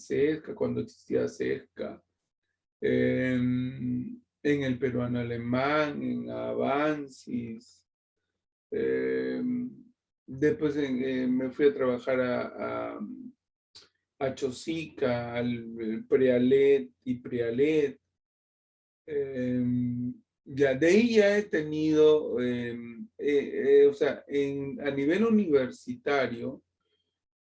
cuando existía CESCA, en el peruano alemán, en Avansis. Después me fui a trabajar a Chosica, al Prealet y Prealet. Ya, de ahí ya he tenido, o sea, a nivel universitario,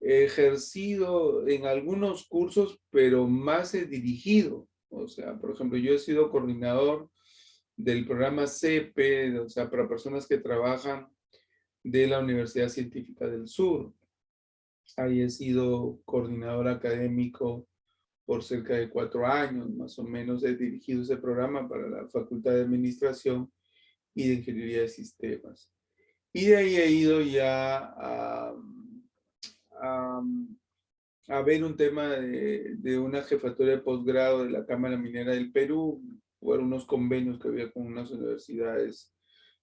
he ejercido en algunos cursos, pero más he dirigido. O sea, por ejemplo, yo he sido coordinador del programa CEPE, o sea, para personas que trabajan de la Universidad Científica del Sur. Ahí he sido coordinador académico por cerca de 4 años, más o menos he dirigido ese programa para la Facultad de Administración y de Ingeniería de Sistemas. Y de ahí he ido ya a ver un tema de una jefatura de posgrado de la Cámara Minera del Perú, por unos convenios que había con unas universidades,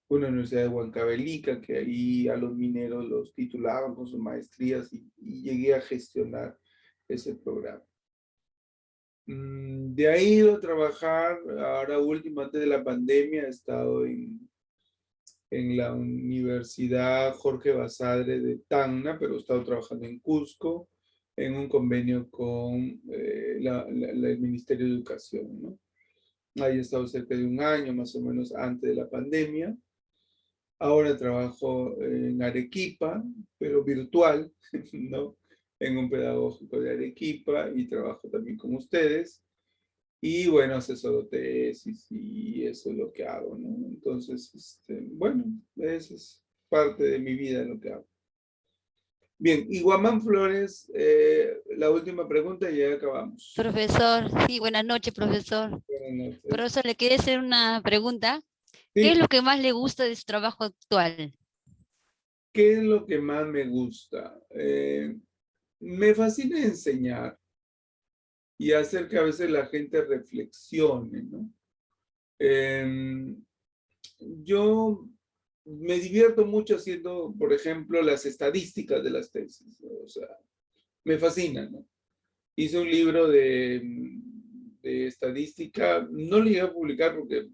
una universidad de Huancavelica, que ahí a los mineros los titulaban con sus maestrías y llegué a gestionar ese programa. De ahí he ido a trabajar, ahora último, antes de la pandemia, he estado en la Universidad Jorge Basadre de Tacna, pero he estado trabajando en Cusco, en un convenio con el Ministerio de Educación, ¿no? Ahí he estado cerca de 1 año, más o menos, antes de la pandemia. Ahora trabajo en Arequipa, pero virtual, ¿no? En un pedagógico de Arequipa y trabajo también con ustedes. Y bueno, asesoro tesis y eso es lo que hago, ¿no? Entonces, bueno, eso es parte de mi vida lo que hago. Bien, y Guamán Flores, la última pregunta y ya acabamos. Profesor, sí, buenas noches, profesor. Buenas noches. Profesor, le quería hacer una pregunta. Sí. ¿Qué es lo que más le gusta de su trabajo actual? ¿Qué es lo que más me gusta? Me fascina enseñar y hacer que a veces la gente reflexione, ¿no? Yo me divierto mucho haciendo, por ejemplo, las estadísticas de las tesis, ¿no? O sea, me fascina, ¿no? Hice un libro de estadística, no lo llegué a publicar porque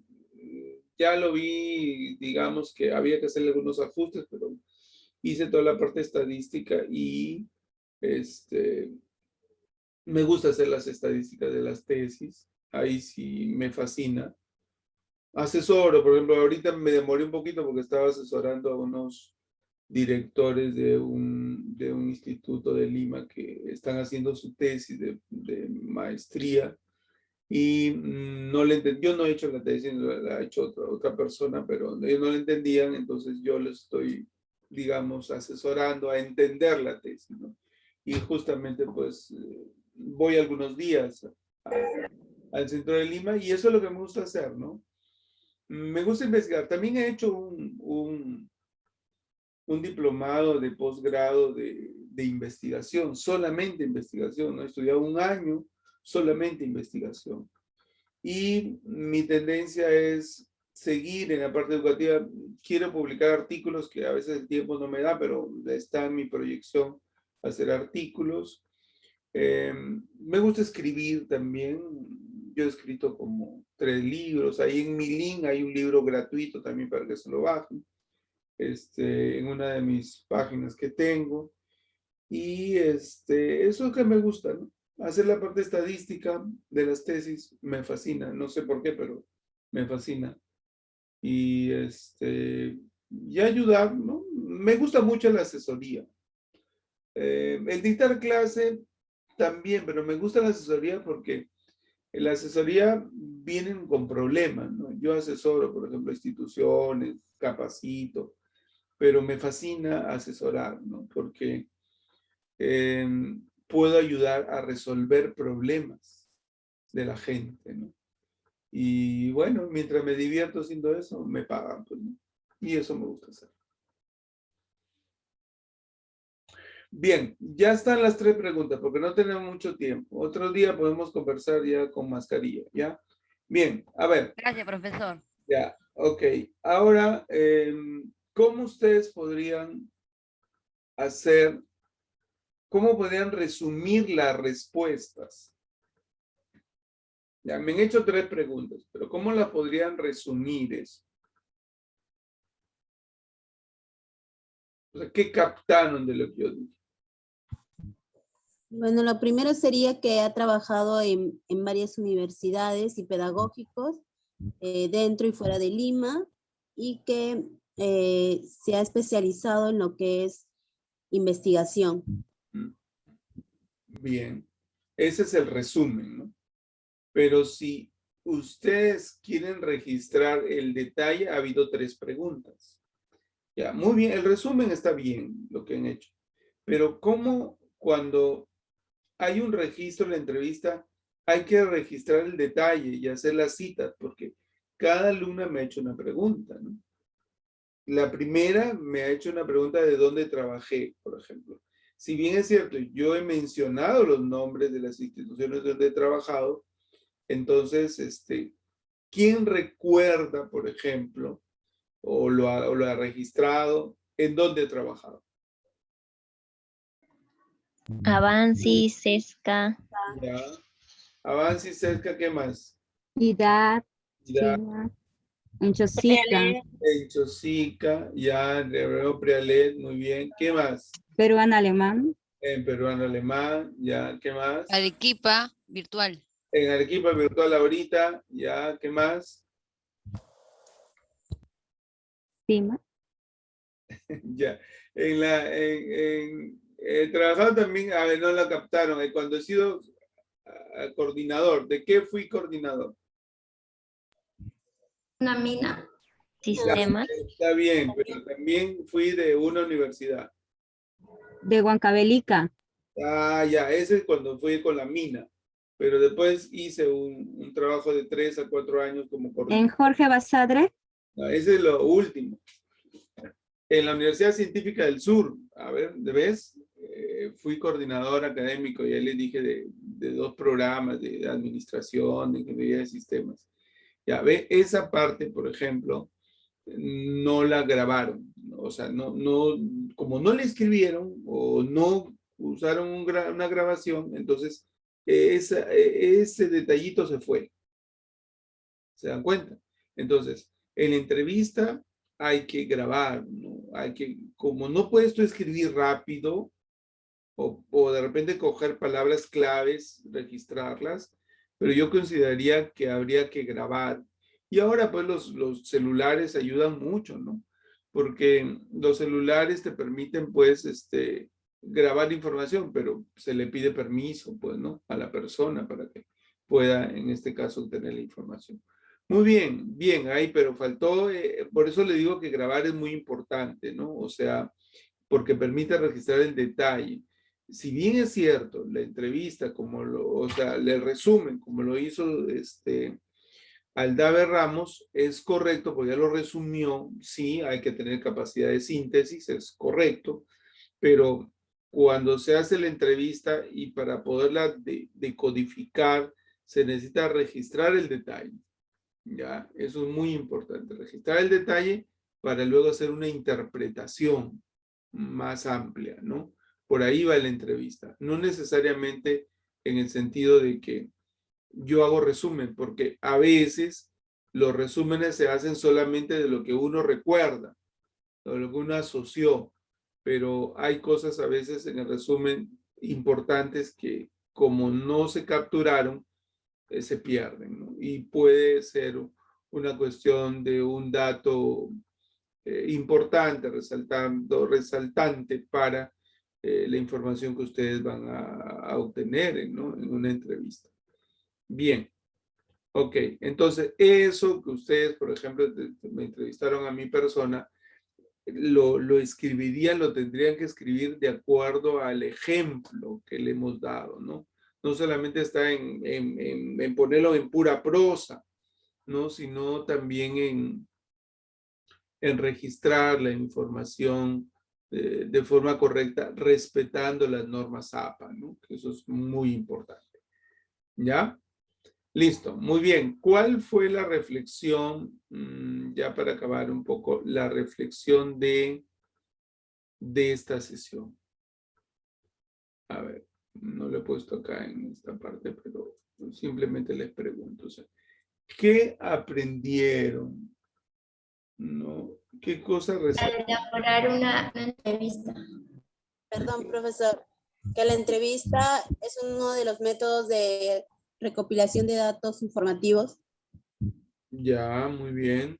ya lo vi, digamos que había que hacerle algunos ajustes, pero hice toda la parte estadística y me gusta hacer las estadísticas de las tesis, ahí sí me fascina. Asesoro, por ejemplo, ahorita me demoré un poquito porque estaba asesorando a unos directores de un instituto de Lima que están haciendo su tesis de maestría y no le entendí, yo no he hecho la tesis, la ha hecho otra persona, pero ellos no la entendían, entonces yo les estoy, digamos, asesorando a entender la tesis, ¿no? Y justamente pues voy algunos días al centro de Lima y eso es lo que me gusta hacer, ¿no? Me gusta investigar. También he hecho un diplomado de posgrado de investigación, solamente investigación, ¿no? He estudiado 1 año solamente investigación. Y mi tendencia es seguir en la parte educativa. Quiero publicar artículos que a veces el tiempo no me da, pero está en mi proyección hacer artículos. Me gusta escribir también. yo he escrito como 3 libros. Ahí en mi link hay un libro gratuito también para que se lo bajen. En una de mis páginas que tengo. Y eso es que me gusta, ¿no? Hacer la parte estadística de las tesis me fascina. No sé por qué, pero me fascina. Y y ayudar, ¿no? Me gusta mucho la asesoría. El dictar clase también, pero me gusta la asesoría porque en la asesoría vienen con problemas, ¿no? Yo asesoro, por ejemplo, instituciones, capacito, pero me fascina asesorar, ¿no? Porque puedo ayudar a resolver problemas de la gente, ¿no? Y bueno, mientras me divierto haciendo eso, me pagan, pues, ¿no? Y eso me gusta hacer. Bien, ya están las 3 preguntas, porque no tenemos mucho tiempo. Otro día podemos conversar ya con mascarilla, ¿ya? Bien, a ver. Gracias, profesor. Ya, ok. Ahora, ¿cómo ustedes podrían hacer, cómo podrían resumir las respuestas? Ya, me han hecho 3 preguntas, pero ¿cómo las podrían resumir eso? O sea, ¿qué captaron de lo que yo dije? Bueno, lo primero sería que ha trabajado en varias universidades y pedagógicos dentro y fuera de Lima y que se ha especializado en lo que es investigación. Bien, ese es el resumen, ¿no? Pero si ustedes quieren registrar el detalle, ha habido 3 preguntas. Ya, muy bien, el resumen está bien, lo que han hecho. Pero ¿cómo cuando hay un registro en la entrevista, hay que registrar el detalle y hacer las citas? Porque cada alumna me ha hecho una pregunta, ¿no? La primera me ha hecho una pregunta de dónde trabajé, por ejemplo. Si bien es cierto, yo he mencionado los nombres de las instituciones donde he trabajado, entonces, ¿quién recuerda, por ejemplo, o lo ha registrado, en dónde he trabajado? Avanci, Sesca. Ya. Avance y cerca, ¿qué más? IDAD, Ya. SINA, en Chosica, En Chosica, ya, en Río Prealet, muy bien. ¿Qué más? peruano alemán, En peruano alemán, ya, ¿qué más? Arequipa, virtual. En Arequipa virtual ahorita, ya, ¿qué más? CIMA, Ya. He trabajado también, a ver, no la captaron, cuando he sido coordinador. ¿De qué fui coordinador? Una mina. Sistemas. Está bien, pero también fui de una universidad. de Huancavelica, Ah, ya, ese es cuando fui con la mina. Pero después hice un trabajo de 3 a 4 años como en coordinador. Jorge Basadre, No, ese es lo último. En la Universidad Científica del Sur, a ver, ¿ves? Fui coordinador académico, ya les dije, de 2 programas de administración, de ingeniería de sistemas. Ya ve, esa parte, por ejemplo, no la grabaron. O sea, como no le escribieron o no usaron una grabación, entonces ese detallito se fue. ¿Se dan cuenta? Entonces, en la entrevista hay que grabar, ¿no? Como no puedes tú escribir rápido o de repente coger palabras claves, registrarlas, pero yo consideraría que habría que grabar. Y ahora pues los celulares ayudan mucho, ¿no? Porque los celulares te permiten pues grabar información, pero se le pide permiso pues, ¿no? A la persona para que pueda en este caso obtener la información. Muy bien, bien, ahí, pero faltó, por eso le digo que grabar es muy importante, ¿no? O sea, porque permite registrar el detalle. Si bien es cierto, la entrevista, o sea, le resumen, como lo hizo Aldave Ramos, es correcto, porque ya lo resumió, sí, hay que tener capacidad de síntesis, es correcto, pero cuando se hace la entrevista y para poderla decodificar, se necesita registrar el detalle. ¿Ya? Eso es muy importante, registrar el detalle para luego hacer una interpretación más amplia, ¿no? Por ahí va la entrevista. No necesariamente en el sentido de que yo hago resumen, porque a veces los resúmenes se hacen solamente de lo que uno recuerda, de lo que uno asoció, pero hay cosas a veces en el resumen importantes que como no se capturaron, se pierden, ¿no? Y puede ser una cuestión de un dato importante, resaltante para la información que ustedes van a obtener, ¿no? En una entrevista. Bien. Ok, entonces eso que ustedes, por ejemplo, me entrevistaron a mi persona, lo escribirían, lo tendrían que escribir de acuerdo al ejemplo que le hemos dado, ¿no? No solamente está en ponerlo en pura prosa, ¿no? Sino también en registrar la información de forma correcta, respetando las normas APA, ¿no? Que eso es muy importante. ¿Ya? Listo, muy bien. ¿Cuál fue la reflexión, ya para acabar un poco, la reflexión de esta sesión? A ver, no lo he puesto acá en esta parte, pero simplemente les pregunto. O sea, ¿qué aprendieron? ¿No? ¿Qué cosas resaltaron? Elaborar una entrevista. Perdón, profesor, que la entrevista es uno de los métodos de recopilación de datos informativos. Ya, muy bien.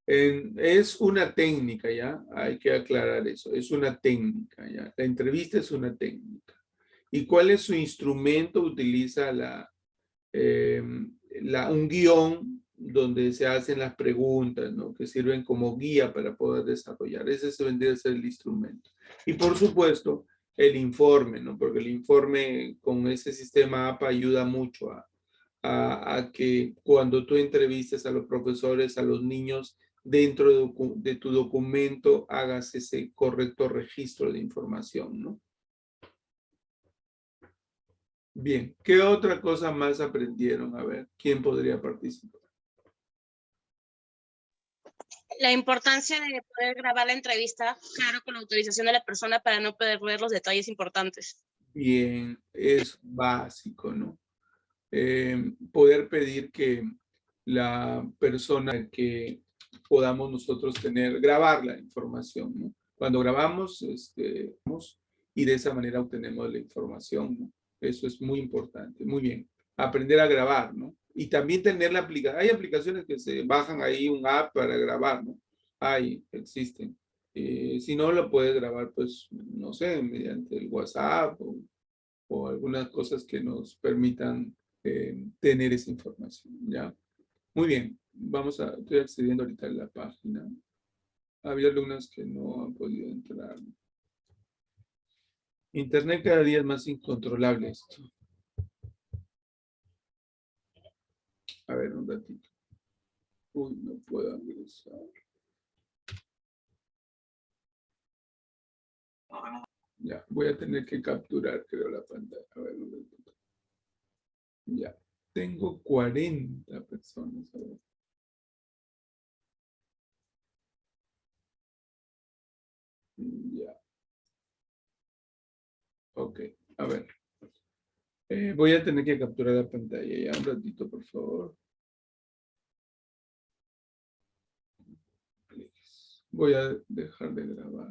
Es una técnica, ¿ya? Hay que aclarar eso. Es una técnica, ¿ya? La entrevista es una técnica. ¿Y cuál es su instrumento? Utiliza un guión donde se hacen las preguntas, ¿no? Que sirven como guía para poder desarrollar. Ese vendría a ser el instrumento. Y por supuesto, el informe, ¿no? Porque el informe con ese sistema APA ayuda mucho a que cuando tú entrevistes a los profesores, a los niños, dentro de tu documento hagas ese correcto registro de información, ¿no? Bien, ¿qué otra cosa más aprendieron? A ver, ¿quién podría participar? La importancia de poder grabar la entrevista, claro, con la autorización de la persona para no perder los detalles importantes. Bien, es básico, ¿no? Poder pedir que la persona que podamos nosotros grabar la información, ¿no? Cuando grabamos, y de esa manera obtenemos la información, ¿no? Eso es muy importante, muy bien. Aprender a grabar, ¿no? Y también tener la aplicación. Hay aplicaciones que se bajan ahí un app para grabar, ¿no? Existen. Si no, lo puedes grabar, pues, no sé, mediante el WhatsApp o algunas cosas que nos permitan tener esa información, ¿ya? Muy bien, estoy accediendo ahorita a la página. Había alumnas que no han podido entrar. Internet cada día es más incontrolable esto. A ver, un ratito. Uy, no puedo ingresar. Ya, voy a tener que capturar, creo, la pantalla. A ver, un ratito. Ya, tengo 40 personas. A ver. Ya. Ok, a ver. Voy a tener que capturar la pantalla. Ya, un ratito, por favor. Voy a dejar de grabar.